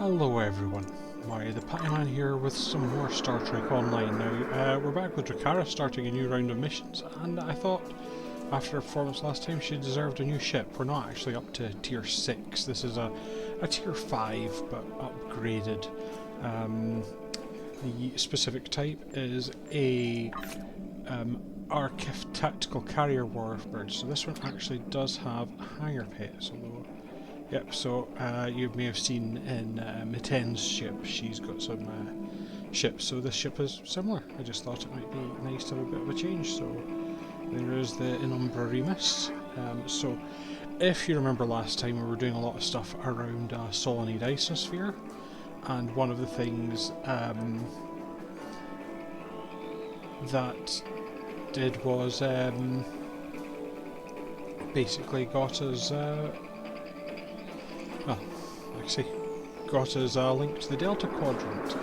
Hello everyone, the Patty Man here with some more Star Trek Online now. We're back with Drakhara starting a new round of missions, and I thought after her performance last time she deserved a new ship. We're not actually up to tier 6, this is a tier 5 but upgraded. The specific type is a Archif Tactical Carrier Warbird, so this one actually does have hangar pets, although yep, so you may have seen in Miten's ship, she's got some ships, so this ship is similar. I just thought it might be nice to have a bit of a change, so there is the Inumbra Remus. So if you remember last time we were doing a lot of stuff around Solonid Isosphere, and one of the things that did was basically got us got us a link to the Delta Quadrant,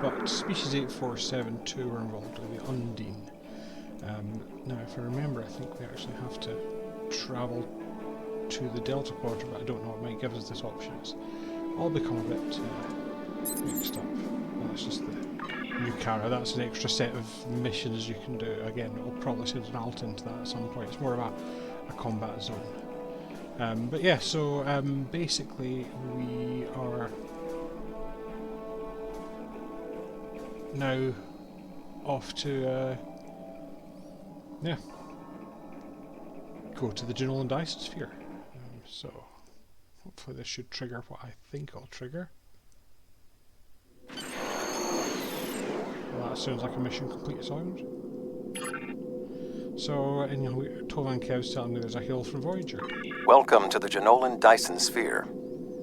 but species 8472 were involved with the Undine. Now if I remember, I think we actually have to travel to the Delta Quadrant, but I don't know, it might give us this option. It's all become a bit mixed up. Well, that's just the new Kara, that's an extra set of missions you can do. Again, it'll probably send an alt into that at some point. It's more of a combat zone. But yeah, so basically we are now off to go to the Genolan Isosphere. So hopefully this should trigger what I think it'll trigger. Well, that sounds like a mission complete sound. So, and you know, Tovan Kev's telling me there's a hail from Voyager. Welcome to the Genolan Dyson Sphere.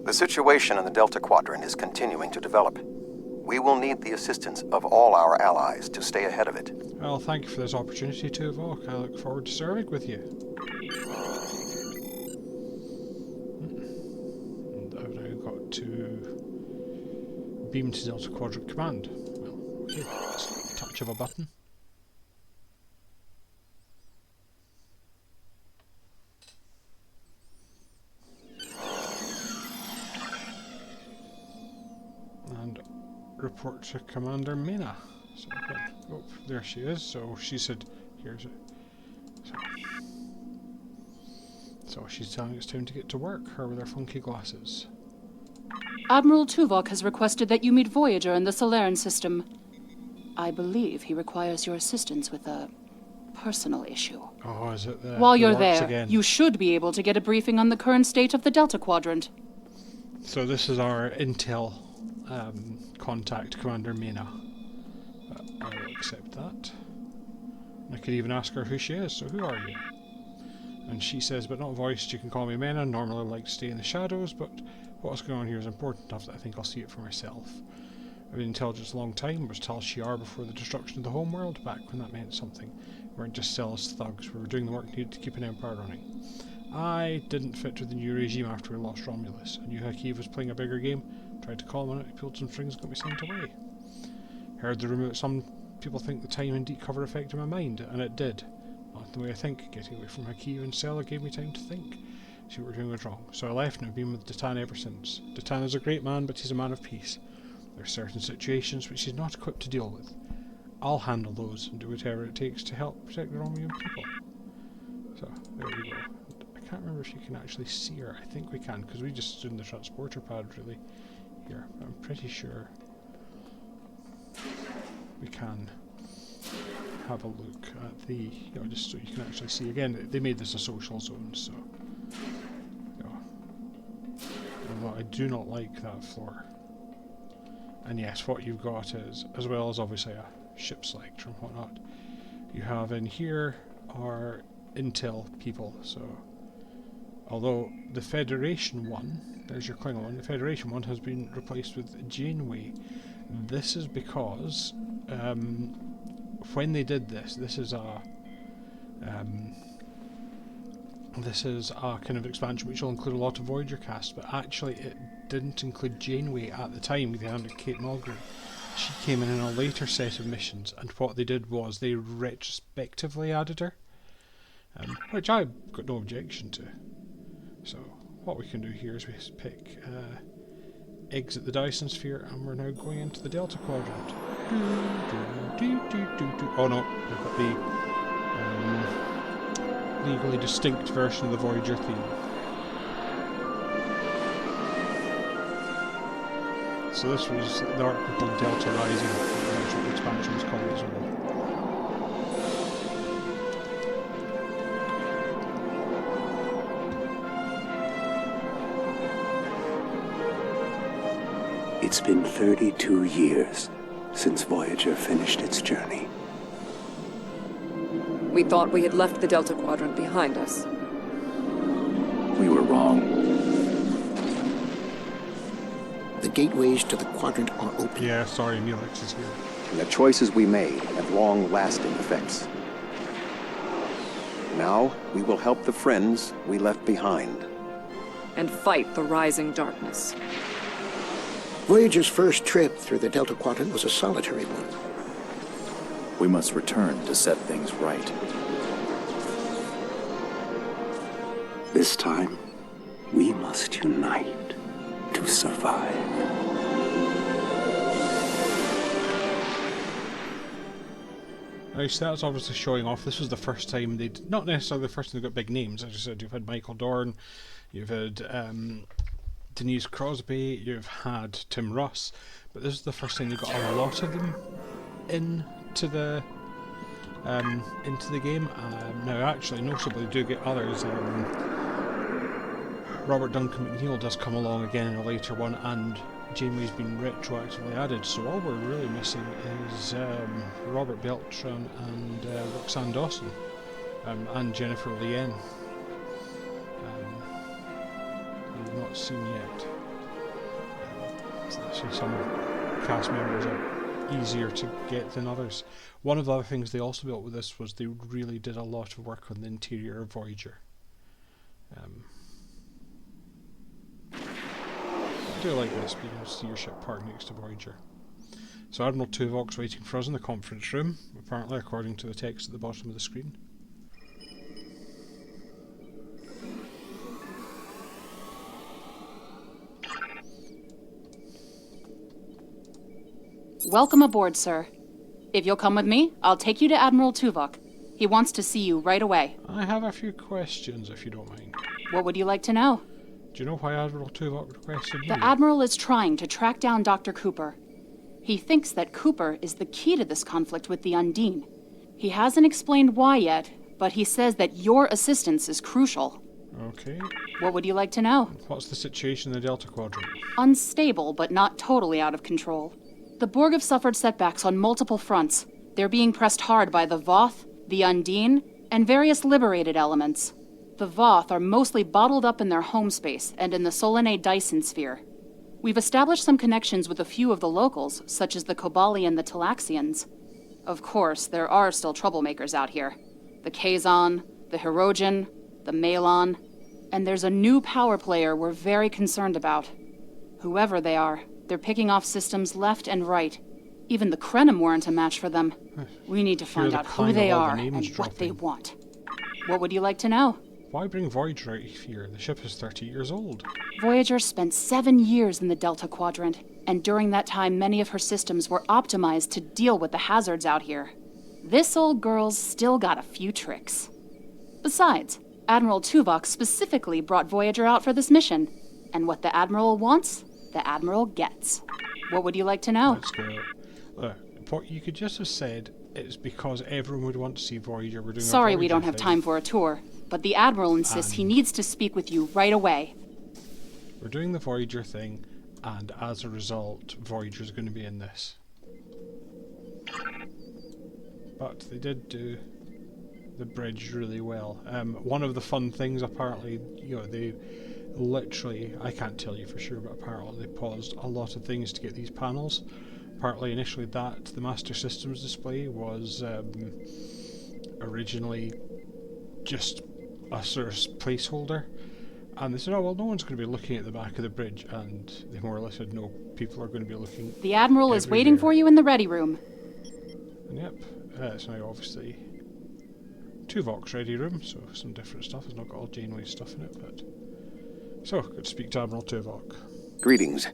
The situation in the Delta Quadrant is continuing to develop. We will need the assistance of all our allies to stay ahead of it. Well, thank you for this opportunity, Tuvok. I look forward to serving with you. And I've now got to beam to Delta Quadrant Command. Well, okay, just a touch of a button. Report to Commander Mena. So, oh, there she is. So she said, here's it. So she's telling it's time to get to work, her with her funky glasses. Admiral Tuvok has requested that you meet Voyager in the Solarian system. I believe he requires your assistance with a personal issue. Oh, is it the While you're there, again? You should be able to get a briefing on the current state of the Delta Quadrant. So this is our intel contact, Commander Mena. I will accept that. I could even ask her who she is, so who are you? And she says, but not voiced, you can call me Mena, normally I like to stay in the shadows, but what's going on here is important enough that I think I'll see it for myself. I've been in intelligence a long time, was Tal Shiar before the destruction of the homeworld, back when that meant something. We weren't just zealous thugs, we were doing the work needed to keep an empire running. I didn't fit with the new regime after we lost Romulus. I knew Hakeev was playing a bigger game, tried to call him on it, he pulled some strings and got me sent away. Heard the rumour that some people think the time and deep cover affected my mind, and it did. Not the way I think. Getting away from Hakeev and Sela gave me time to think. See what we're doing was wrong. So I left and I've been with Datan ever since. Datan is a great man, but he's a man of peace. There are certain situations which he's not equipped to deal with. I'll handle those and do whatever it takes to help protect the Romulan people. So, there we go. I can't remember if you can actually see her. I think we can, because we just stood in the transporter pad really here. I'm pretty sure we can have a look at the, you know, just so you can actually see. Again, they made this a social zone, so, you know. Although I do not like that floor. And yes, what you've got is, as well as obviously a ship selector and whatnot, you have in here are intel people, so although the Federation one, there's your Klingon one, the Federation one has been replaced with Janeway. This is because when they did this, this is a kind of expansion which will include a lot of Voyager cast, but actually it didn't include Janeway at the time. They had Kate Mulgrew. She came in a later set of missions, and what they did was they retrospectively added her, which I've got no objection to. So what we can do here is we pick exit the Dyson Sphere, and we're now going into the Delta Quadrant. Oh no, we've got the legally distinct version of the Voyager theme. So this was the arc called Delta Rising, that's what the expansion was called as well. It's been 32 years since Voyager finished its journey. We thought we had left the Delta Quadrant behind us. We were wrong. The gateways to the quadrant are open. Yeah, sorry, Neelix is here. And the choices we made have long-lasting effects. Now, we will help the friends we left behind. And fight the rising darkness. Voyager's first trip through the Delta Quadrant was a solitary one. We must return to set things right. This time, we must unite to survive. Now, so that's obviously showing off. This was the first time they'd, not necessarily the first time they got big names. As I said, you've had Michael Dorn, you've had Denise Crosby, you've had Tim Russ, but this is the first time they got a lot of them into the game. Now, actually, notably, do get others. Robert Duncan McNeil does come along again in a later one, and Janeway's been retroactively added. So all we're really missing is Robert Beltran and Roxanne Dawson, and Jennifer Lien. We've not seen yet. So actually some cast members are easier to get than others. One of the other things they also built with this was they really did a lot of work on the interior of Voyager. I do like this, being able to see your ship parked next to Voyager. So Admiral Tuvok's waiting for us in the conference room, apparently according to the text at the bottom of the screen. Welcome aboard, sir. If you'll come with me, I'll take you to Admiral Tuvok. He wants to see you right away. I have a few questions, if you don't mind. What would you like to know? Do you know why Admiral Tuvok requested you? The Admiral is trying to track down Dr. Cooper. He thinks that Cooper is the key to this conflict with the Undine. He hasn't explained why yet, but he says that your assistance is crucial. Okay. What would you like to know? What's the situation in the Delta Quadrant? Unstable, but not totally out of control. The Borg have suffered setbacks on multiple fronts. They're being pressed hard by the Voth, the Undine, and various liberated elements. The Voth are mostly bottled up in their home space and in the Solanae Dyson Sphere. We've established some connections with a few of the locals, such as the Kobali and the Talaxians. Of course, there are still troublemakers out here. The Kazon, the Hirogen, the Malon, and there's a new power player we're very concerned about. Whoever they are, they're picking off systems left and right. Even the Krenim weren't a match for them. We need to find out who they are and what they want. What would you like to know? Why bring Voyager out here? The ship is 30 years old. Voyager spent 7 years in the Delta Quadrant, and during that time many of her systems were optimized to deal with the hazards out here. This old girl's still got a few tricks. Besides, Admiral Tuvok specifically brought Voyager out for this mission, and what the Admiral wants, the Admiral gets. What would you like to know? Let's go. What you could just have said is because everyone would want to see Voyager. We're doing Sorry a we don't have Voyager time for a tour, but the Admiral insists he needs to speak with you right away. We're doing the Voyager thing, and as a result, Voyager's going to be in this. But they did do the bridge really well. One of the fun things, apparently, they literally, I can't tell you for sure, but apparently they paused a lot of things to get these panels. Apparently, initially the Master Systems display was originally just a sort of placeholder, and they said, oh well, no one's going to be looking at the back of the bridge, and they more or less said, no, people are going to be looking. The Admiral is waiting for you in the ready room. And yep, it's now obviously Tuvok's ready room, so some different stuff. It's not got all Janeway stuff in it, but... So, good to speak to Admiral Tuvok. Greetings.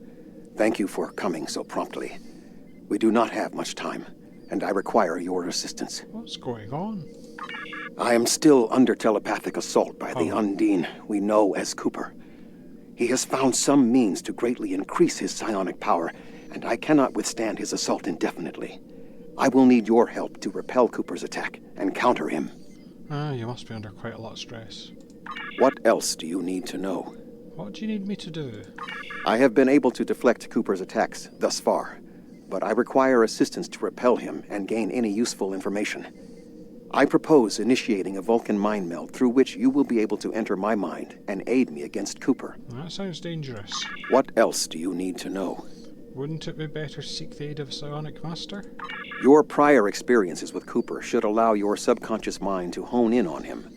Thank you for coming so promptly. We do not have much time, and I require your assistance. What's going on? I am still under telepathic assault by the Undine we know as Cooper. He has found some means to greatly increase his psionic power, and I cannot withstand his assault indefinitely. I will need your help to repel Cooper's attack and counter him. You must be under quite a lot of stress. What else do you need to know? What do you need me to do? I have been able to deflect Cooper's attacks thus far, but I require assistance to repel him and gain any useful information. I propose initiating a Vulcan mind meld through which you will be able to enter my mind and aid me against Cooper. That sounds dangerous. What else do you need to know? Wouldn't it be better to seek the aid of a psionic master? Your prior experiences with Cooper should allow your subconscious mind to hone in on him.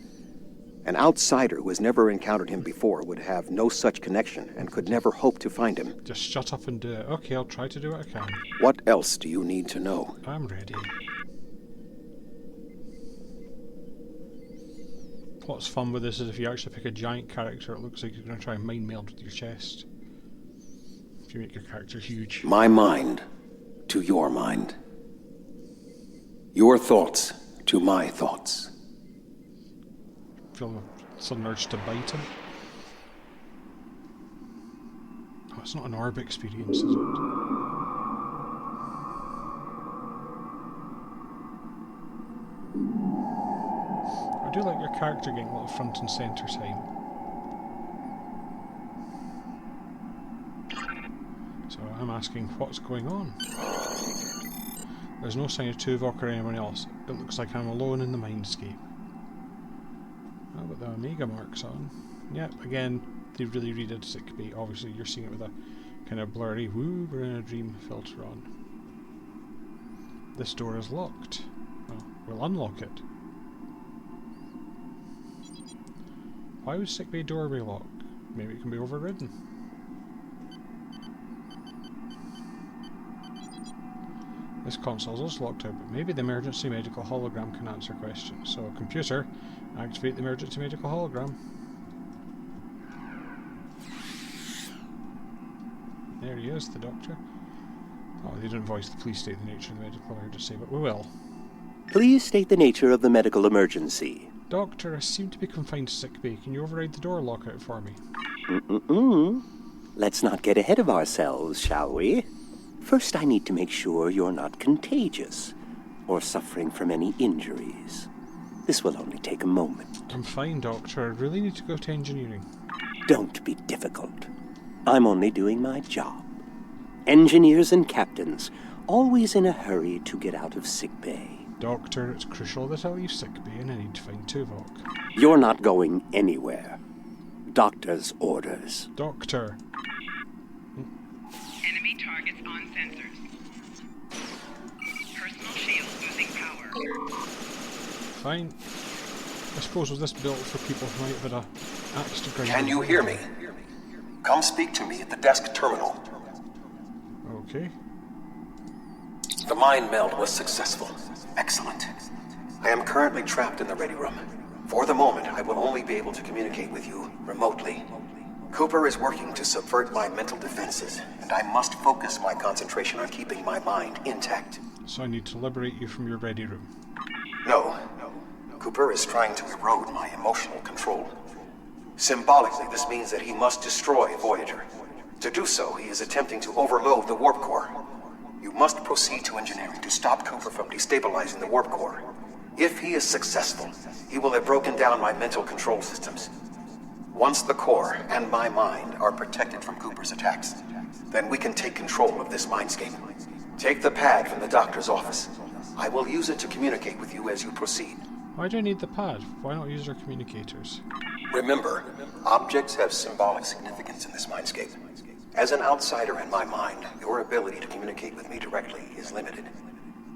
An outsider who has never encountered him before would have no such connection and could never hope to find him. Just shut up and do it. Okay, I'll try to do what I can. What else do you need to know? I'm ready. What's fun with this is if you actually pick a giant character, it looks like you're going to try and mind meld with your chest. If you make your character huge. My mind to your mind. Your thoughts to my thoughts. Feel a sudden urge to bite him. Oh, it's not an orb experience, is it? I do like your character getting a lot of front and centre time. So I'm asking, what's going on? There's no sign of Tuvok or anyone else. It looks like I'm alone in the mindscape. Oh, but the Omega mark's on. Yep, again, they really redid sickbay. Obviously, you're seeing it with a kind of blurry, woo, we're in a dream filter on. This door is locked. Well, we'll unlock it. Why would sickbay door be locked? Maybe it can be overridden. This console is also locked out, but maybe the emergency medical hologram can answer questions. So, computer, activate the emergency medical hologram. There he is, the doctor. Oh, they didn't voice the please state the nature of the medical emergency, but we will. Please state the nature of the medical emergency. Doctor, I seem to be confined to sickbay. Can you override the door lockout for me? Let's not get ahead of ourselves, shall we? First, I need to make sure you're not contagious or suffering from any injuries. This will only take a moment. I'm fine, Doctor. I really need to go to engineering. Don't be difficult. I'm only doing my job. Engineers and captains, always in a hurry to get out of sickbay. Doctor, it's crucial that I leave sickbay and I need to find Tuvok. You're not going anywhere. Doctor's orders. Doctor. Enemy targets on sensors. Personal shield losing power. Fine. I suppose was this built for people who might have had a axe to grind? Can you hear me? Come speak to me at the desk terminal. Okay. The mind meld was successful. Excellent. I am currently trapped in the ready room. For the moment, I will only be able to communicate with you remotely. Cooper is working to subvert my mental defenses, and I must focus my concentration on keeping my mind intact. So I need to liberate you from your ready room. No. Cooper is trying to erode my emotional control. Symbolically, this means that he must destroy Voyager. To do so, he is attempting to overload the warp core. You must proceed to engineering to stop Cooper from destabilizing the warp core. If he is successful, he will have broken down my mental control systems. Once the core and my mind are protected from Cooper's attacks, then we can take control of this mindscape. Take the pad from the doctor's office. I will use it to communicate with you as you proceed. Why do I need the pad? Why not use our communicators? Remember, objects have symbolic significance in this mindscape. As an outsider in my mind, your ability to communicate with me directly is limited.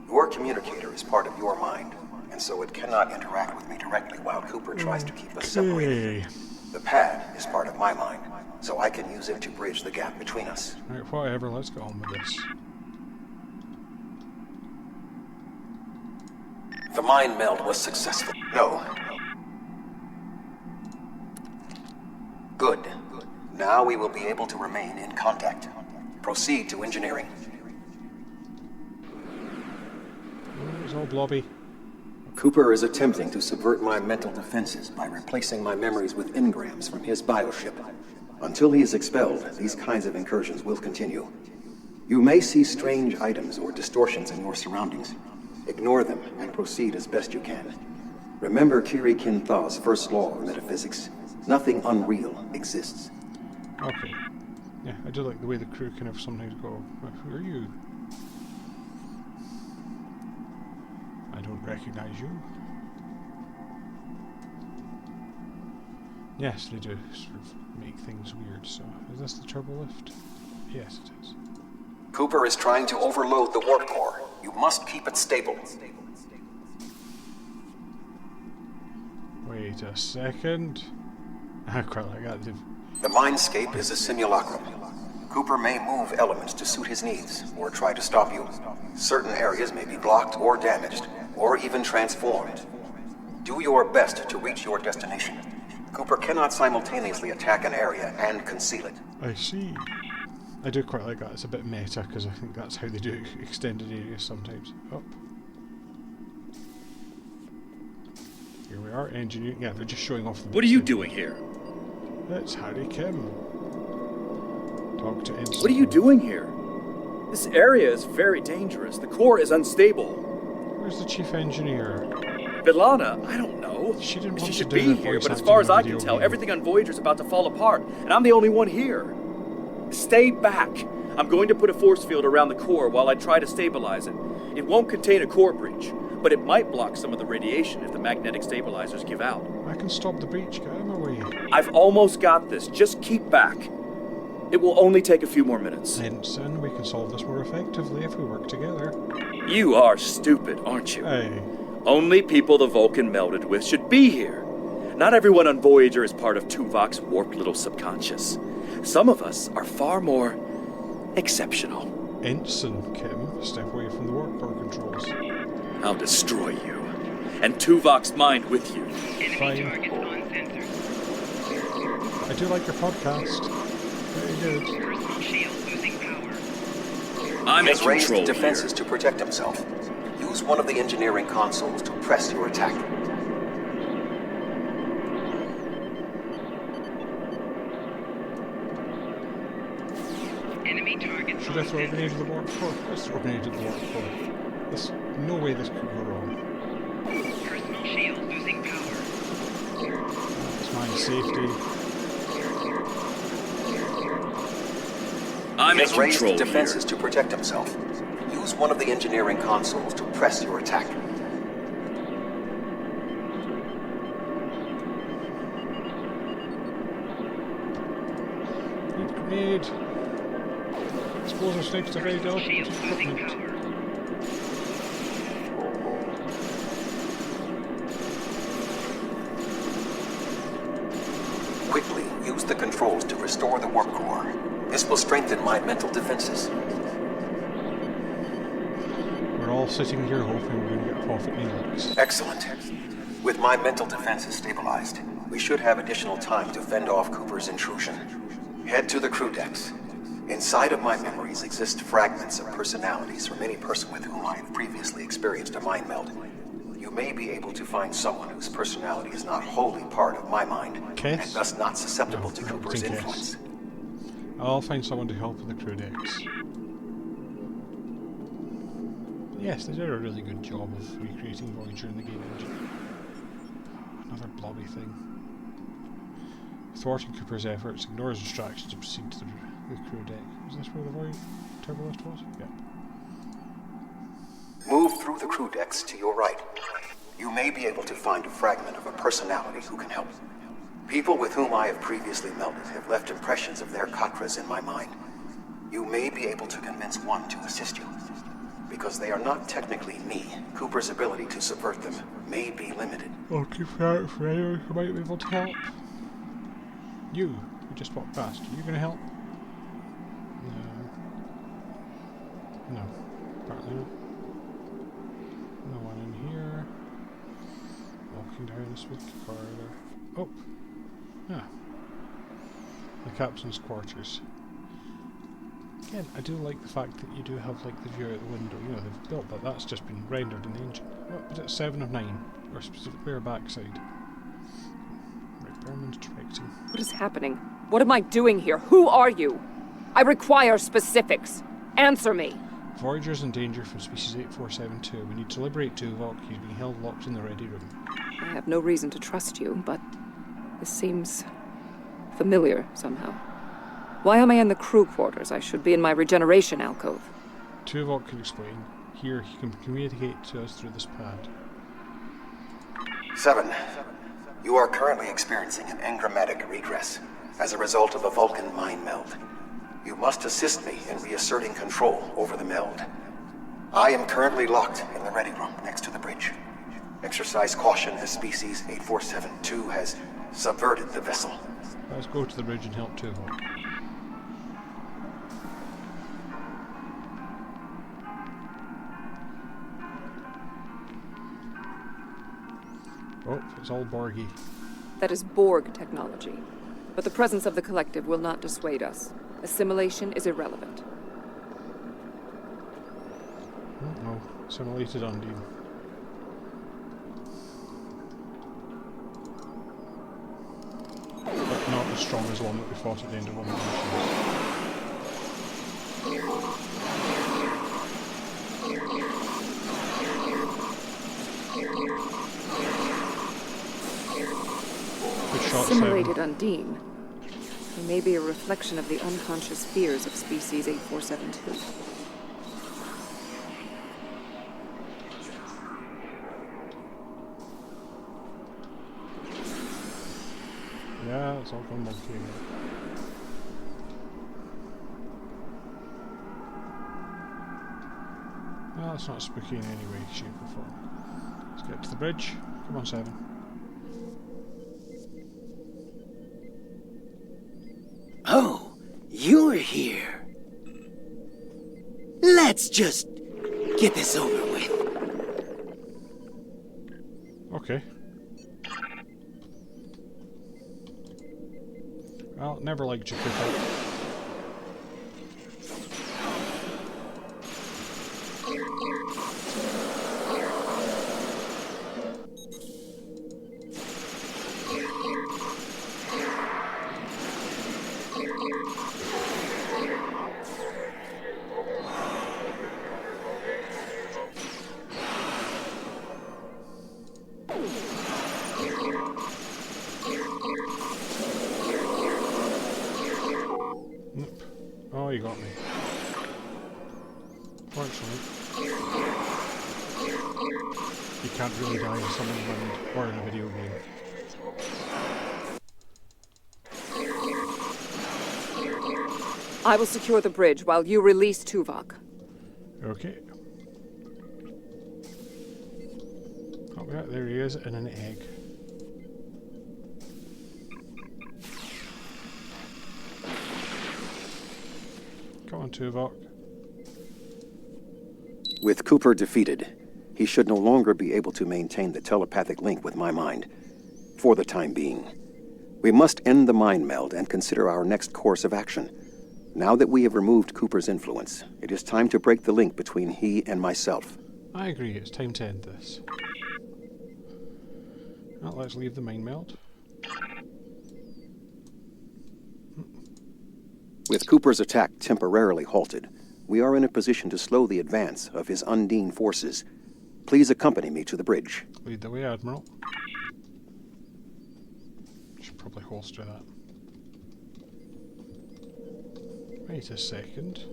Your communicator is part of your mind, and so it cannot interact with me directly while Cooper tries to keep us separated. The pad is part of my mind, so I can use it to bridge the gap between us. Right, whatever, let's get on with this. The mind meld was successful. No. Good. Now we will be able to remain in contact. Proceed to engineering. Oh, it's all blobby. Cooper is attempting to subvert my mental defenses by replacing my memories with engrams from his bioship. Until he is expelled, these kinds of incursions will continue. You may see strange items or distortions in your surroundings. Ignore them and proceed as best you can. Remember Kiri Kinthaw's first law of metaphysics. Nothing unreal exists. Okay. Yeah, I do like the way the crew kind of sometimes go, who are you? I don't recognize you. Yes, they do sort of make things weird, so is this the turbo lift? Yes, it is. Cooper is trying to overload the warp core. You must keep it stable. Wait a second. I quite like that. The mindscape is a simulacrum. Cooper may move elements to suit his needs, or try to stop you. Certain areas may be blocked or damaged, or even transformed. Do your best to reach your destination. Cooper cannot simultaneously attack an area and conceal it. I see. I do quite like that. It's a bit meta, because I think that's how they do extended areas sometimes. Up. Here we are, engineering. Yeah, they're just showing off the... What are you doing here? It's Harry Kim. Talk to Ensign. What are you doing here? This area is very dangerous. The core is unstable. Where's the chief engineer? Vilana, I don't know. She didn't want to should do be the here, voice but as acting far in as a I video can tell, game. everything on Voyager's about to fall apart, and I'm the only one here. Stay back. I'm going to put a force field around the core while I try to stabilize it. It won't contain a core breach, but it might block some of the radiation if the magnetic stabilizers give out. I can stop the breach. Get out of my way. I've almost got this. Just keep back. It will only take a few more minutes. Ensign, we can solve this more effectively if we work together. You are stupid, aren't you? Hey. Only people the Vulcan melded with should be here. Not everyone on Voyager is part of Tuvok's warped little subconscious. Some of us are far more exceptional. Ensign Kim, step away from the warp core controls. I'll destroy you, and Tuvok's mind with you. Fine. Targets on sensors. I do like your podcast. Very good. Personal shield losing power. I'm He in has raised control defenses here. to protect himself. Use one of the engineering consoles to press your attack. Enemy targets Should on I throw a sensors. grenade at the warp core? Let's throw a grenade at the warp core. There's no way this could go wrong. Personal shield losing power. It's my safety. I'm He in has raised control defenses here. to protect himself. Use one of the engineering consoles to press your attack. Need grenade. Explosive snakes are very delicate Shield losing equipment. power. Quickly, use the controls to restore the warp core. This will strengthen my mental defenses. We're all sitting here hoping we're going to get profit Neelix. Excellent. With my mental defenses stabilized, we should have additional time to fend off Cooper's intrusion. Head to the crew decks. Inside of my memories exist fragments of personalities from any person with whom I have previously experienced a mind meld. You may be able to find someone whose personality is not wholly part of my mind, Kiss? and thus not susceptible No, to I don't Cooper's think influence. I'll find someone to help with the crew decks. Yes, they did a really good job of recreating Voyager in the game engine. Another blobby thing. Thwarting Cooper's efforts, ignores distractions to proceed to the crew deck. Is this where the Voyager turbo lift was? Yep. Move through the crew decks to your right. You may be able to find a fragment of a personality who can help. People with whom I have previously melded have left impressions of their Katras in my mind. You may be able to convince one to assist you. Because they are not technically me, Cooper's ability to subvert them may be limited. I'll keep an eye out for anyone who might be able to help. You just walked past. Are you going to help? No. No. Apparently not. No one in here. Walking down this weak corridor. Oh! Ah. The captain's quarters. Again, I do like the fact that you do have like the view out the window. You know, they've built that. That's just been rendered in the engine. What was it? 7 of 9, or specifically our backside. Right, Berman's directing. What is happening? What am I doing here? Who are you? I require specifics. Answer me. Voyager's in danger from species 8472. We need to liberate Tuvok. He's being held locked in the ready room. I have no reason to trust you, but this seems familiar somehow. Why am I in the crew quarters? I should be in my regeneration alcove. Tuvok can explain. Here, he can communicate to us through this pad. 7. You are currently experiencing an engrammatic regress as a result of a Vulcan mind meld. You must assist me in reasserting control over the meld. I am currently locked in the ready room next to the bridge. Exercise caution as species 8472 has subverted the vessel. Let's go to the bridge and help Tuvok. Oh, it's all Borgy. That is Borg technology. But the presence of the collective will not dissuade us. Assimilation is irrelevant. Oh no, assimilated Undine. But not as strong as the one that we fought at the end of one of the missions. Good shot, Assimilated Undine. They may be a reflection of the unconscious fears of species 8472. Yeah, it's all gone monkey again. Well, it's not spooky in any way, shape or form. Let's get to the bridge. Come on, 7. Oh, you're here. Let's just get this over with. Okay. Well, never liked Jakuta. Oh, you got me. Fortunately, you can't really die in someone's mind or in a video game. I will secure the bridge while you release Tuvok. Okay. Oh yeah, there he is in an egg. Come on, Tuvok. With Cooper defeated, he should no longer be able to maintain the telepathic link with my mind, for the time being. We must end the mind meld and consider our next course of action. Now that we have removed Cooper's influence, it is time to break the link between he and myself. I agree, it's time to end this. Well, let's leave the mind meld. With Cooper's attack temporarily halted, we are in a position to slow the advance of his Undine forces. Please accompany me to the bridge. Lead the way, Admiral. Should probably holster that. Wait a second.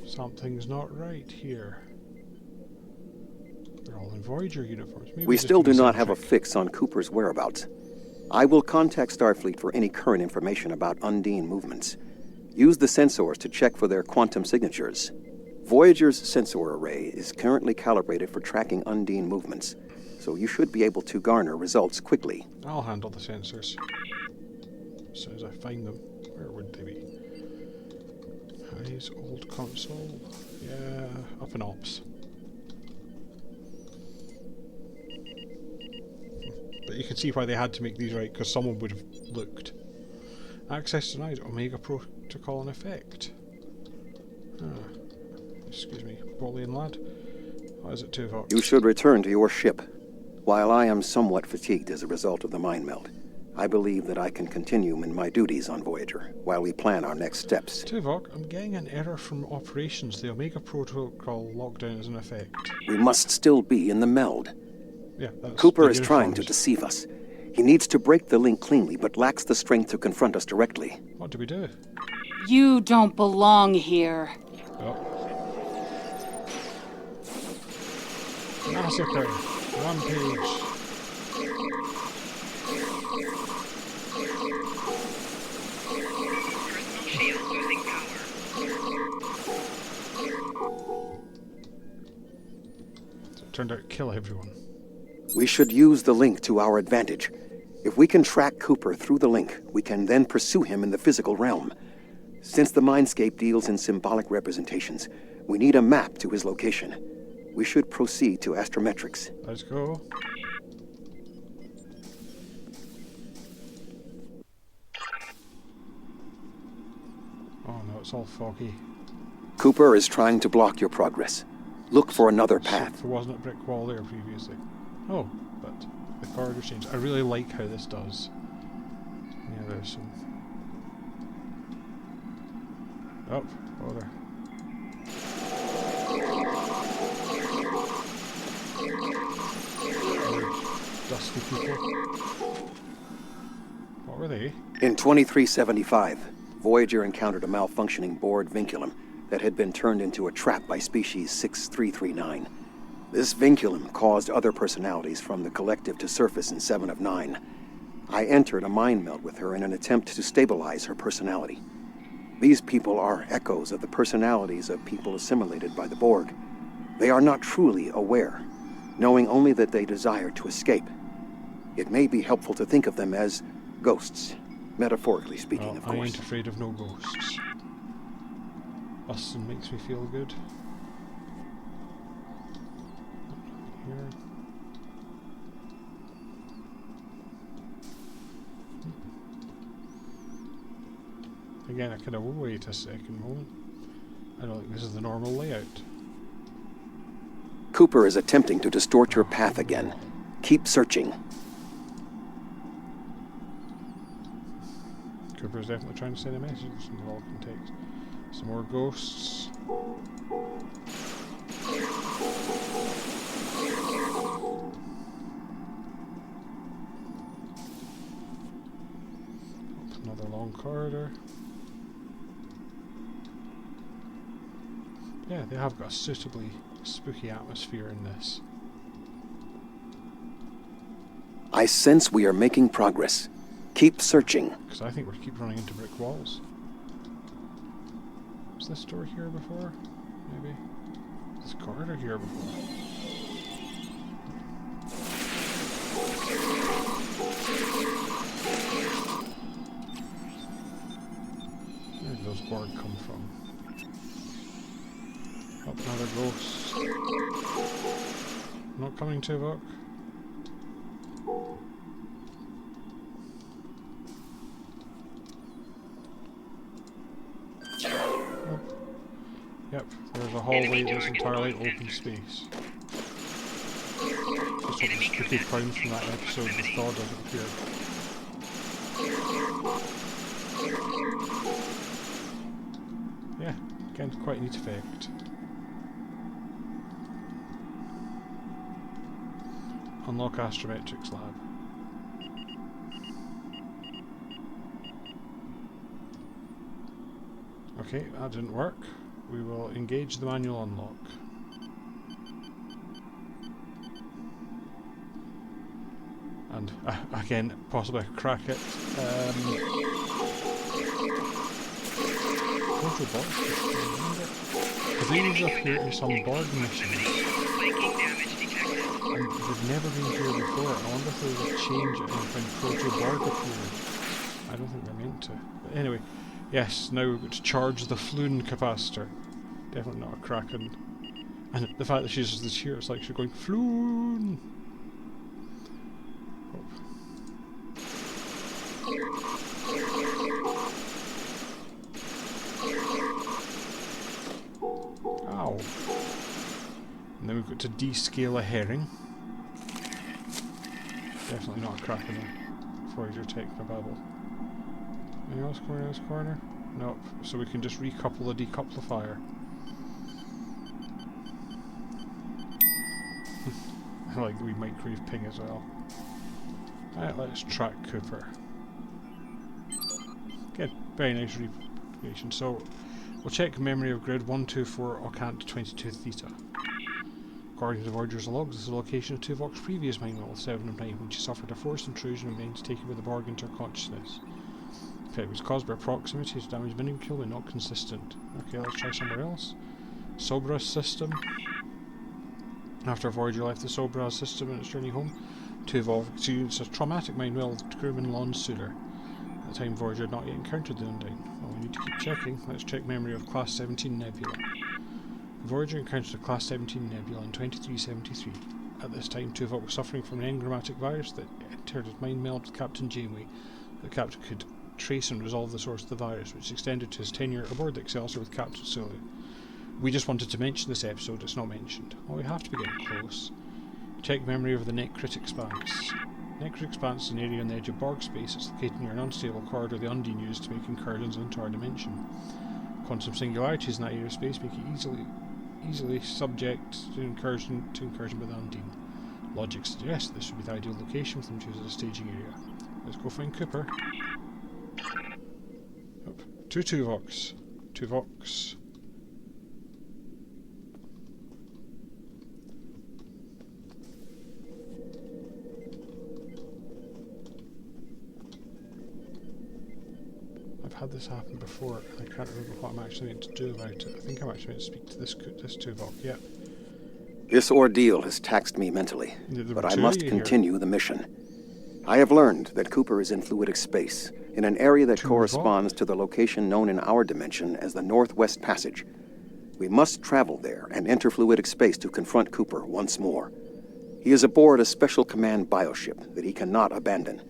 Something's not right here. They're all in Voyager uniforms. Maybe We still do not have a fix on Cooper's whereabouts. I will contact Starfleet for any current information about Undine movements. Use the sensors to check for their quantum signatures. Voyager's sensor array is currently calibrated for tracking Undine movements, so you should be able to garner results quickly. I'll handle the sensors. As soon as I find them. Where would they be? His old console. Yeah, up in ops. But you can see why they had to make these right, because someone would have looked. Access denied. Omega protocol in effect. Excuse me, Bolian lad. What is it, Tuvok? You should return to your ship. While I am somewhat fatigued as a result of the mind meld, I believe that I can continue in my duties on Voyager while we plan our next steps. Tuvok, I'm getting an error from operations. The Omega Protocol lockdown is in effect. We must still be in the meld. Yeah, that's Cooper the is trying to uniforms. deceive us. He needs to break the link cleanly, but lacks the strength to confront us directly. What do we do? You don't belong here. Oh. Massacre. Rampage. Personal shield losing power. So it turned out to kill everyone. We should use the link to our advantage. If we can track Cooper through the link, we can then pursue him in the physical realm. Since the mindscape deals in symbolic representations, we need a map to his location. We should proceed to astrometrics. Let's go. Oh no, it's all foggy. Cooper is trying to block your progress. Look for another path. There wasn't a brick wall there previously. Oh, but the corridor changed. I really like how this does. Yeah, there's some... Oh, bother. Dusty people. What were they? In 2375, Voyager encountered a malfunctioning board vinculum that had been turned into a trap by species 6339. This vinculum caused other personalities from the collective to surface in 7 of 9. I entered a mind meld with her in an attempt to stabilize her personality. These people are echoes of the personalities of people assimilated by the Borg. They are not truly aware, knowing only that they desire to escape. It may be helpful to think of them as ghosts, metaphorically speaking, Well, of I course. ain't afraid of no ghosts. Bustin' makes me feel good. Here. Again, I kind of wait a second moment. I don't think this is the normal layout. Cooper is attempting to distort your path again. Keep searching. Cooper's definitely trying to send a message from the Vulcan text. Some more ghosts. Up another long corridor. Yeah, they have got a suitably spooky atmosphere in this. I sense we are making progress. Keep searching. Because I think we keep running into brick walls. Was this door here before? Maybe. Was this corridor here before? Where did those Borg come from? Up another ghost. Not coming, Tuvok. Yep, there's a hallway that's entirely open space. Just hope the spooky clowns from that episode with Thaw doesn't appear. Yeah, again, quite a neat effect. Unlock Astrometrics Lab. Okay, that didn't work. We will engage the manual unlock. And again, possibly crack it. Because they usually appear in some Borg missions. Spiking damage detected. And they've never been here before. I wonder if there was a change when Proto-Borg appeared. I don't think they're meant to. But anyway, yes, now we've got to charge the Floon capacitor. Definitely not a Kraken. And the fact that she uses this here, it's like she's going, Floon! Wow. And then we've got to descale a herring. Definitely not a crack in the Voyager technobabble. Anything else coming in this corner? Nope. So we can just recouple the decoupler. I like the wee microwave ping as well. Alright, let's track Cooper. Good. Very nice recreation. So, we'll check memory of grid 124 Ocant 22 Theta. According to the Voyager's logs, this is the location of Tuvok's previous mind meld 7 of 9 when she suffered a forced intrusion and remains taken by the Borg into her consciousness. If it was caused by proximity, its damage minuscule but not consistent. Okay, let's try somewhere else. Sobra system. After Voyager left the Sobra system in its journey home, Tuvok experienced a traumatic mind meld with crewman Lon Suter. At the time, Voyager had not yet encountered the Undine. Well, we need to keep checking. Let's check memory of Class 17 Nebula. Voyager encountered a Class 17 Nebula in 2373. At this time, Tuvok was suffering from an engrammatic virus that entered his mind meld with Captain Janeway. The Captain could trace and resolve the source of the virus, which extended to his tenure aboard the Excelsior with Captain Sulu. We just wanted to mention this episode, it's not mentioned. Oh, we have to be getting close. Check memory of the Necrit Expanse. Necrit Expanse is an area on the edge of Borg space. It's located near an unstable corridor the Undine used to make incursions into our dimension. Quantum singularities in that area of space make it easily subject to incursion by the Undine. Logic suggests this would be the ideal location for them to use as a staging area. Let's go find Cooper. Oh, two Tuvoks. Tuvoks. I've had this happen before, and I can't remember what I'm actually meant to do about it. I think I'm actually meant to speak to this Tuvok. Yep. This ordeal has taxed me mentally, but I must continue the mission. I have learned that Cooper is in fluidic space, in an area that corresponds to the location known in our dimension as the Northwest Passage. We must travel there and enter fluidic space to confront Cooper once more. He is aboard a special command bioship that he cannot abandon.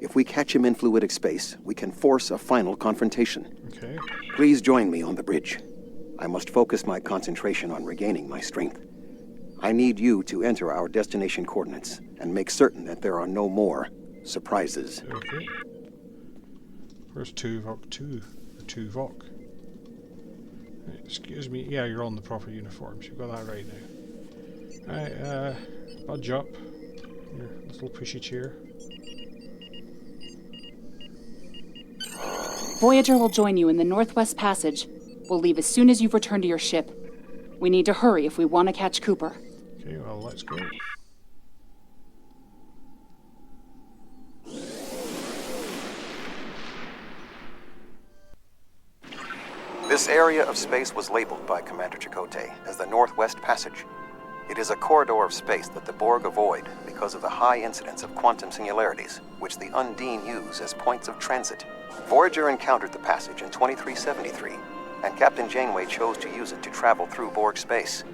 If we catch him in fluidic space, we can force a final confrontation. Okay. Please join me on the bridge. I must focus my concentration on regaining my strength. I need you to enter our destination coordinates and make certain that there are no more surprises. Okay. Where's Tuvok 2? Or Tuvok? Right, excuse me. Yeah, you're on the proper uniforms. You've got that right now. Right, budge up. Your little pushy chair. Voyager will join you in the Northwest Passage. We'll leave as soon as you've returned to your ship. We need to hurry if we want to catch Cooper. Okay, well, let's go. This area of space was labeled by Commander Chakotay as the Northwest Passage. It is a corridor of space that the Borg avoid because of the high incidence of quantum singularities, which the Undine use as points of transit. Voyager encountered the passage in 2373, and Captain Janeway chose to use it to travel through Borg space.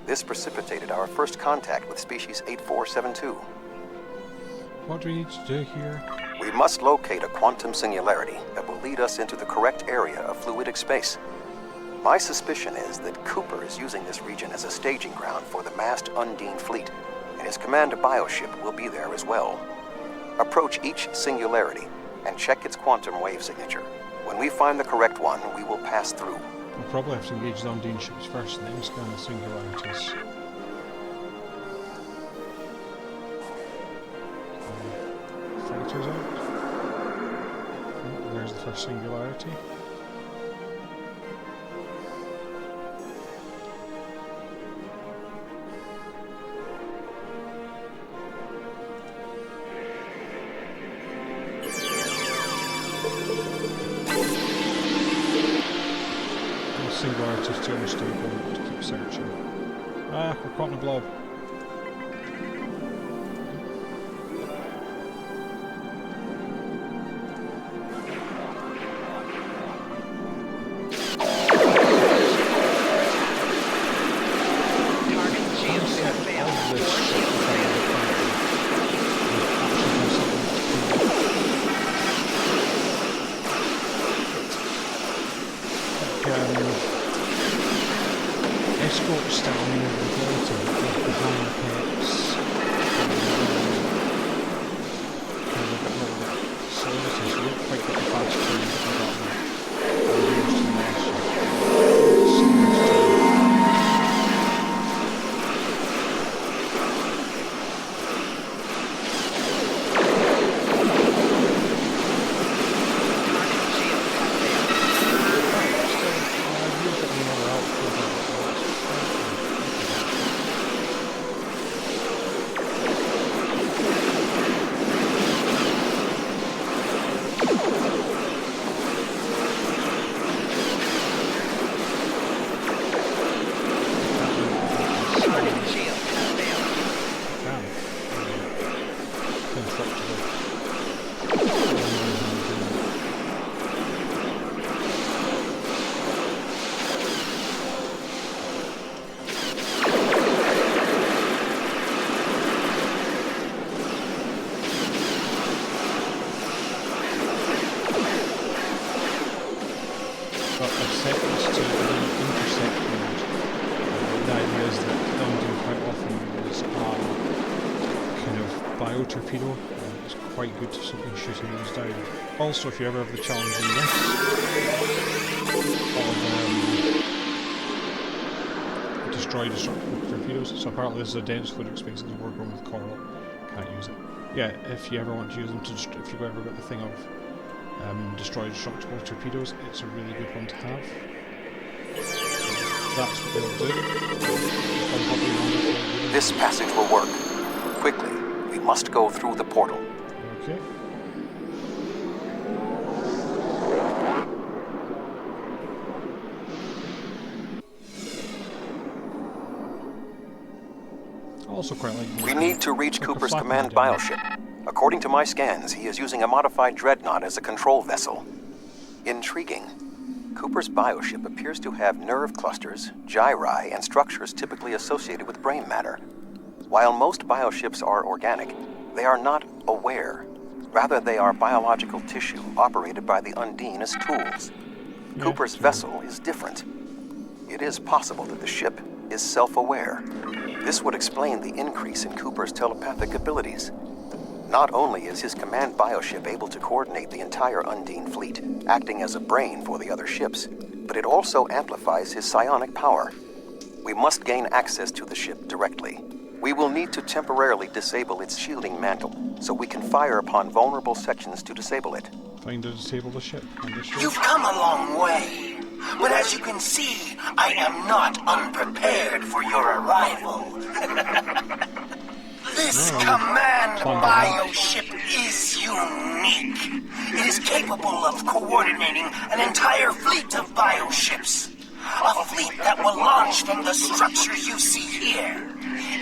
This precipitated our first contact with species 8472. What do we need to do here? We must locate a quantum singularity that will lead us into the correct area of fluidic space. My suspicion is that Cooper is using this region as a staging ground for the massed Undine fleet, and his command bioship will be there as well. Approach each singularity and check its quantum wave signature. When we find the correct one, we will pass through. We'll probably have to engage the Undine ships first and then scan the singularities. Fighters out. Oh, there's the first singularity. Singularities too unstable to keep searching. Ah, we're caught in a blob. telescope's still near the Delta with the hammer pets. So you don't quite get the fast train that we got there. Torpedo. It's quite good to something shooting those down. Also, if you ever have the challenge in this of destroy destructible torpedoes, so apparently this is a dense fluid space and we're going with coral. Can't use it. Yeah, if you ever want to use them to, if you've ever got the thing of destroy destructible torpedoes, it's a really good one to have. That's what they'll do. This passage will work. Quickly. We must go through the portal. Okay. Also quite like. We need to reach Cooper's command bioship. According to my scans, he is using a modified dreadnought as a control vessel. Intriguing. Cooper's bioship appears to have nerve clusters, gyri, and structures typically associated with brain matter. While most bioships are organic, they are not aware. Rather, they are biological tissue operated by the Undine as tools. Yeah, Cooper's vessel is different. It is possible that the ship is self-aware. This would explain the increase in Cooper's telepathic abilities. Not only is his command bioship able to coordinate the entire Undine fleet, acting as a brain for the other ships, but it also amplifies his psionic power. We must gain access to the ship directly. We will need to temporarily disable its shielding mantle, so we can fire upon vulnerable sections to disable it. Find to disable the ship. Understood. You've come a long way, but as you can see, I am not unprepared for your arrival. This command bioship is unique. It is capable of coordinating an entire fleet of bioships. A fleet that will launch from the structure you see here.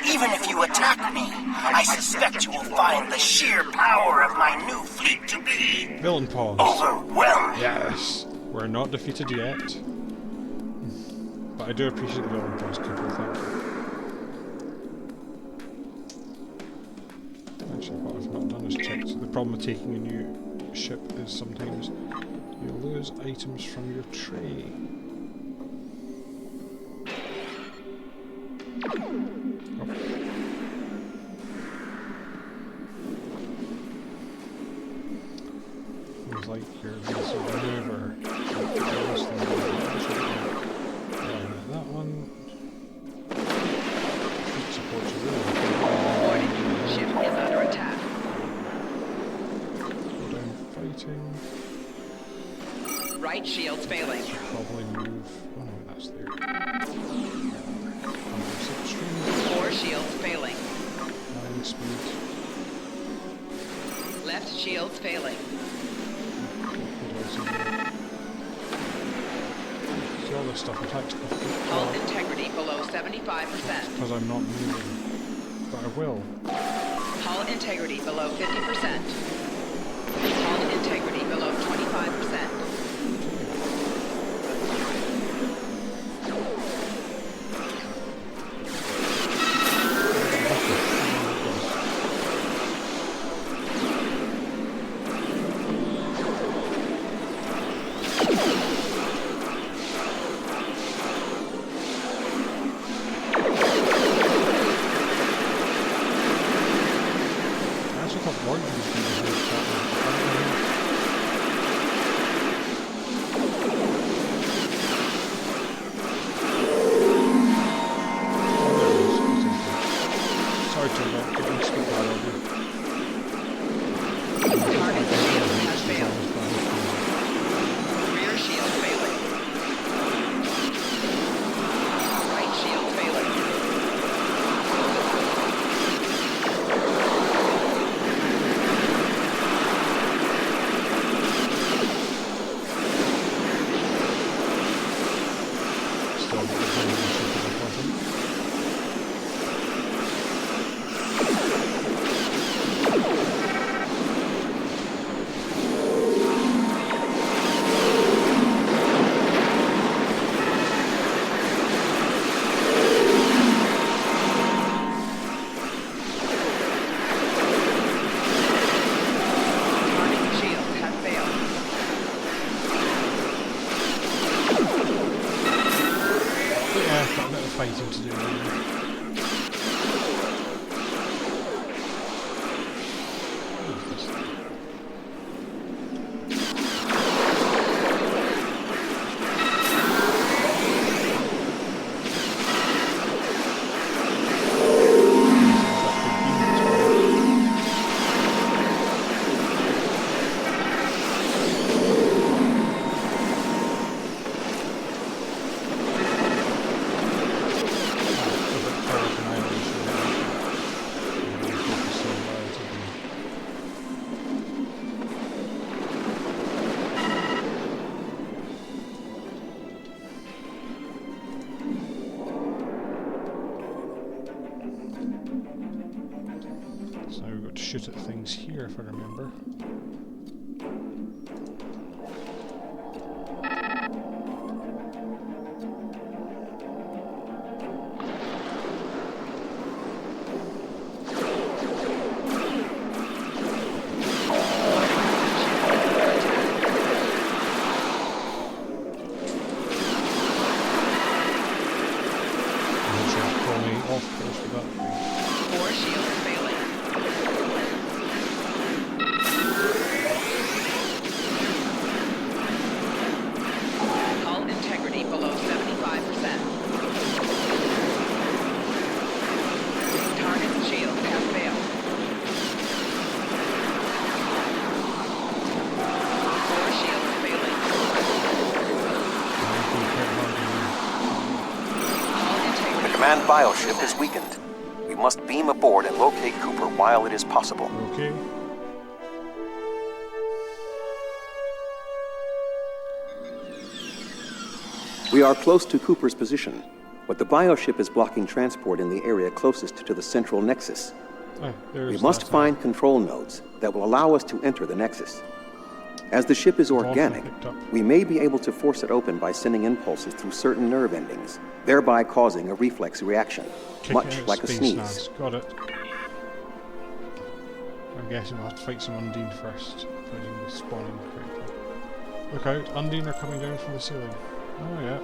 Even if you attack me, I suspect you will find the sheer power of my new fleet to be Villain pause. Overwhelming. Yes, we're not defeated yet. But I do appreciate the villain pause, Cooper, thank you. Actually, what I've not done is checked. The problem with taking a new ship is sometimes you lose items from your tray. Things like your missile maneuver. That one. Fleet support's really Warning, ship is under attack. go down fighting. Right shield's failing. Probably move. Oh no, that's there. Core shields failing. 9 speed. Left shield's failing. See all this stuff, attack stuff. Hull integrity below 75%. Because I'm not moving. But I will. Hull integrity below 50%. Hull integrity below 25%. Fighting to do. So now we've got to shoot at things here, if I remember. Command bioship is weakened. We must beam aboard and locate Cooper while it is possible. Okay. We are close to Cooper's position, but the bioship is blocking transport in the area closest to the central nexus. We must find control nodes that will allow us to enter the nexus. As the ship is organic, we may be able to force it open by sending impulses through certain nerve endings, thereby causing a reflex reaction, much like a sneeze. Got it. I'm guessing we'll have to fight some Undine first, if I didn't spawning correctly. Look out, Undine are coming down from the ceiling. Oh yeah.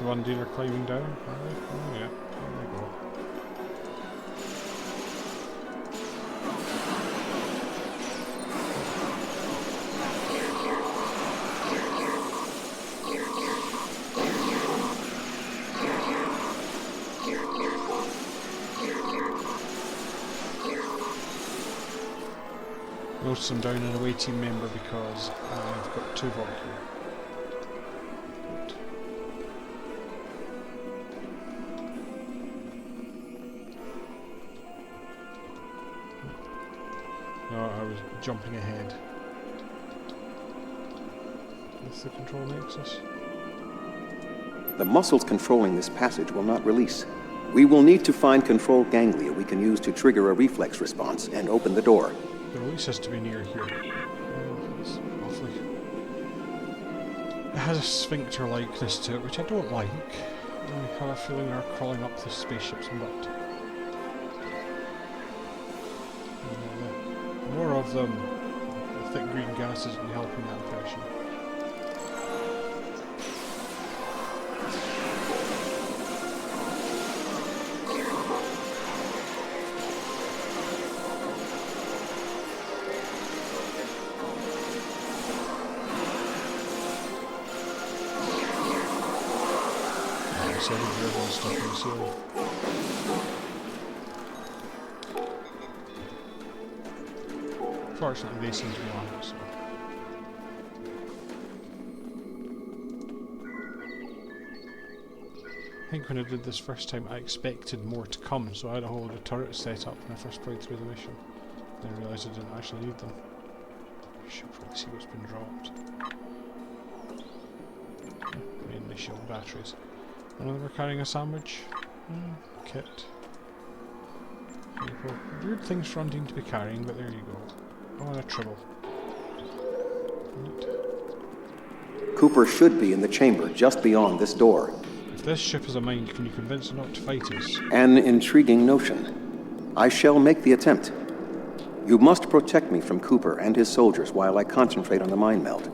Undine are climbing down. Oh yeah, there we go. Notice I'm down an away team member because I've got Tuvok here. No, I was jumping ahead. That's the control nexus. The muscles controlling this passage will not release. We will need to find control ganglia we can use to trigger a reflex response and open the door. The release has to be near here. It's awfully... It has a sphincter likeness to it, which I don't like. I have a feeling they're crawling up the spaceship's butt. More of them. The thick green gas isn't helping that impression. Stuck in the ceiling. Fortunately, they seem to want it, so. think when I did this first time, I expected more to come, so I had a whole lot of turrets set up when I first played through the mission. Then I realised I didn't actually need them. I should probably see what's been dropped. Mainly shield batteries. None of them are carrying a sandwich. Kit. Weird things for Undine to be carrying, but there you go. Oh, and a tribble. Right. Cooper should be in the chamber just beyond this door. If this ship is a mine, can you convince it not to fight us? An intriguing notion. I shall make the attempt. You must protect me from Cooper and his soldiers while I concentrate on the mind meld.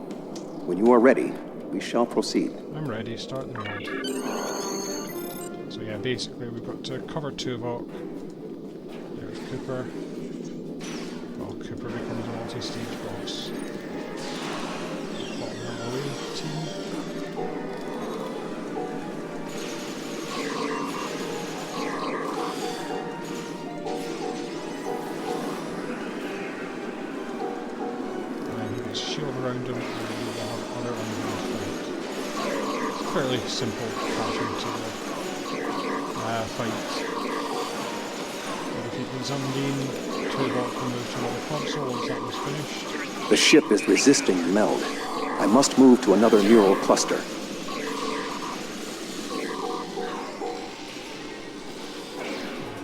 When you are ready, we shall proceed. I'm ready. Start the meld. So yeah, basically we've got to cover Tuvok. There's Cooper. Well, Cooper becomes a multi-stage boss. Bottom that away, team. Shield around him, and we'll have other enemies fight. It's a fairly simple pattern to the fight. We'll defeat these Undine, Tuvok will move to another console once that was finished. The ship is resisting the meld. I must move to another neural cluster.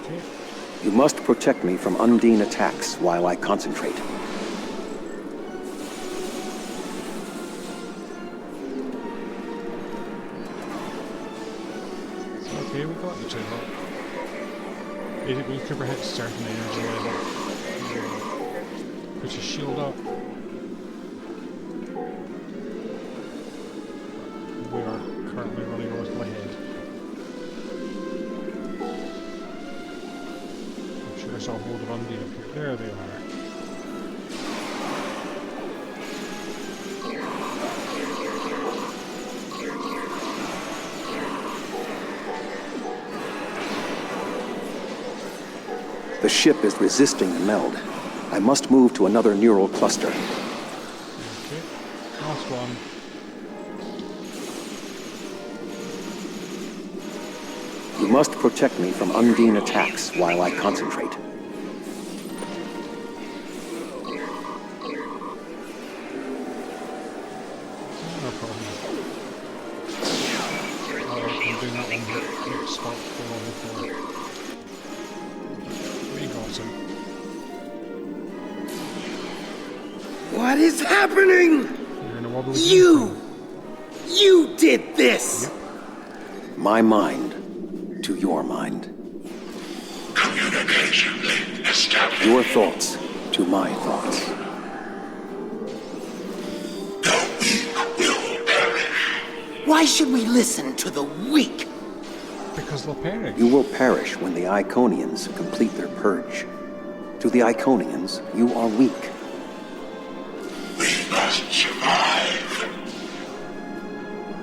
Okay. You must protect me from Undine attacks while I concentrate. Okay, we got the Tuvok. Basically, Cooper hits a certain energy level. Puts his shield up. We are currently running a little ahead. I'm sure I saw a hold of Undine up here. There they are. The ship is resisting the meld. I must move to another neural cluster. Okay, last one. You must protect me from Undine attacks while I concentrate. No problem. I'm doing that one next stop for level 4. We got him. What is happening? You're in a wobble. You did this! Yep. My mind to your mind. Communication link established. Your thoughts to my thoughts. The weak will perish. Why should we listen to the weak? Because they'll perish. You will perish when the Iconians complete their purge. To the Iconians, you are weak. We must survive.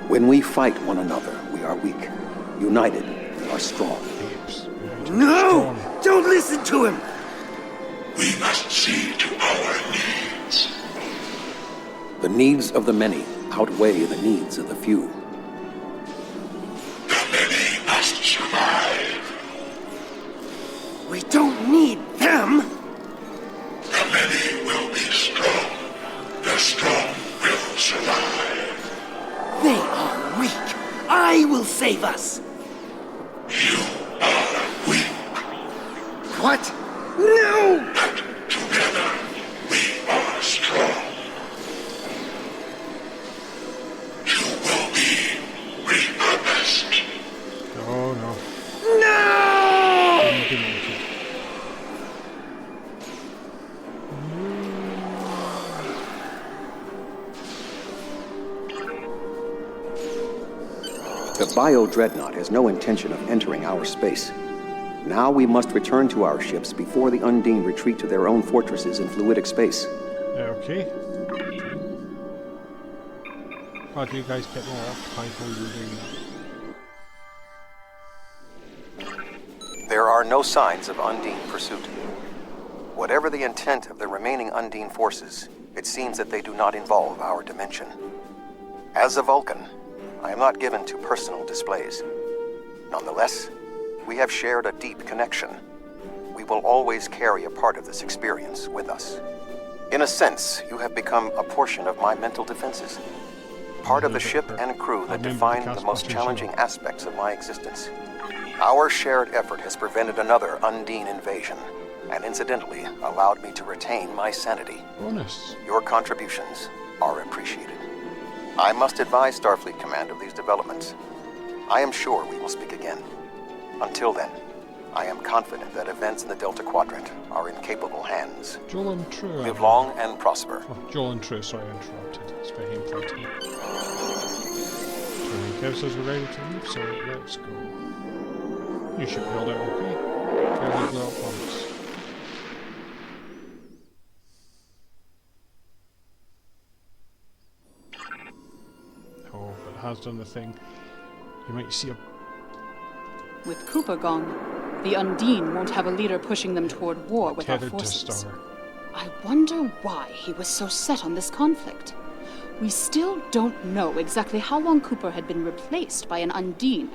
When we fight one another, we are weak. United, we are strong. No! Don't listen to him! We must see to our needs. The needs of the many outweigh the needs of the few. The many must survive. We don't need them! The many will be strong. The strong will survive. They are weak. I will save us. You are weak. What? No! But together, we are strong. You will be repurposed. Oh no. No! The Bio-Dreadnought has no intention of entering our space. Now we must return to our ships before the Undine retreat to their own fortresses in fluidic space. Okay. Glad you guys kept more occupied while you were doing that. There are no signs of Undine pursuit. Whatever the intent of the remaining Undine forces, it seems that they do not involve our dimension. As a Vulcan, I am not given to personal displays. Nonetheless, we have shared a deep connection. We will always carry a part of this experience with us. In a sense, you have become a portion of my mental defenses. Part of the ship and crew that define the most challenging aspects of my existence. Our shared effort has prevented another Undine invasion, and incidentally allowed me to retain my sanity. Bonus. Your contributions are appreciated. I must advise Starfleet Command of these developments. I am sure we will speak again. Until then, I am confident that events in the Delta Quadrant are in capable hands. Joel and True. Live long and prosper. Oh, Joel and True, sorry I interrupted. It's by him fighting. Kev says we're ready to leave, so let's go. You should build it okay. Fairly blow up once. Oh, but it has done the thing. You might see a... With Cooper gone, the Undine won't have a leader pushing them toward war with our forces. I wonder why he was so set on this conflict. We still don't know exactly how long Cooper had been replaced by an Undine,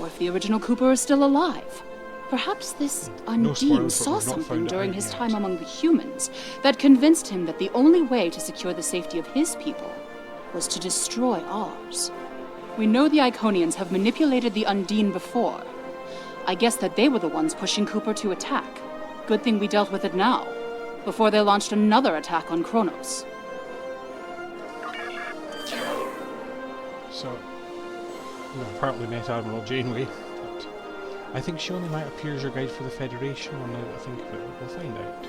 or if the original Cooper is still alive. Perhaps this Undine saw something during his time among the humans that convinced him that the only way to secure the safety of his people was to destroy ours. We know the Iconians have manipulated the Undine before. I guess that they were the ones pushing Cooper to attack. Good thing we dealt with it now, before they launched another attack on Kronos. So, apparently met Admiral Janeway, but I think she only might appear as your guide for the Federation, or now that I think of it, we'll find out.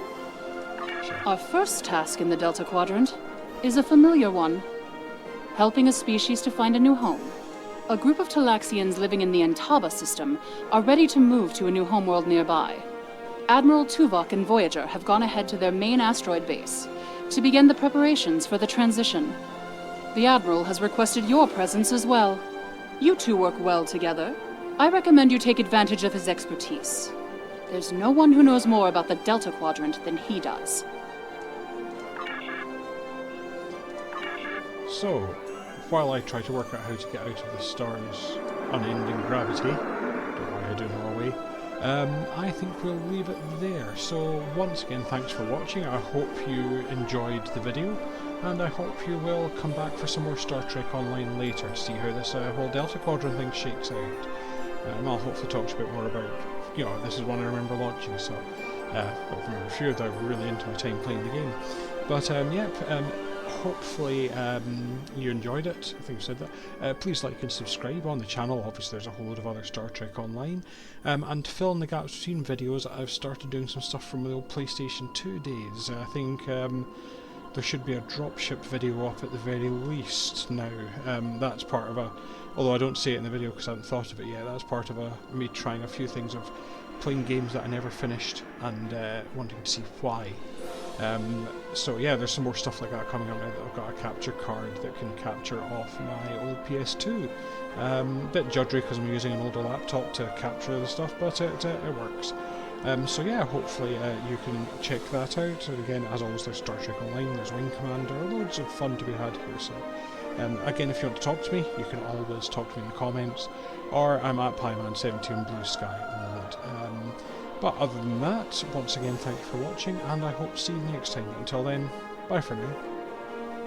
So. Our first task in the Delta Quadrant is a familiar one. Helping a species to find a new home. A group of Talaxians living in the Entaba system are ready to move to a new homeworld nearby. Admiral Tuvok and Voyager have gone ahead to their main asteroid base to begin the preparations for the transition. The Admiral has requested your presence as well. You two work well together. I recommend you take advantage of his expertise. There's no one who knows more about the Delta Quadrant than he does. So, while I try to work out how to get out of the star's unending gravity, don't know how to do Norway, I think we'll leave it there. So once again, thanks for watching. I hope you enjoyed the video, and I hope you will come back for some more Star Trek Online later to see how this whole Delta Quadrant thing shakes out. I'll hopefully talk to you a bit more about, this is one I remember launching, so from a few that I were really into my time playing the game. But hopefully you enjoyed it. I think I said that. Please like and subscribe on the channel. Obviously there's a whole load of other Star Trek Online. And to fill in the gaps between videos, I've started doing some stuff from the old PlayStation 2 days. I think there should be a dropship video up at the very least now. That's part of a, although I don't say it in the video because I haven't thought of it yet, that's part of me trying a few things of playing games that I never finished and wanting to see why. So yeah, there's some more stuff like that coming up now that I've got a capture card that can capture off my old PS2. Bit juddery because I'm using an older laptop to capture the stuff, but it works. So yeah, hopefully you can check that out. And again, as always, there's Star Trek Online, there's Wing Commander, loads of fun to be had here. So again, if you want to talk to me, you can always talk to me in the comments, or I'm at Pieman72 on Blue Sky at the moment. But other than that, once again, thank you for watching, and I hope to see you next time. Until then, bye for now.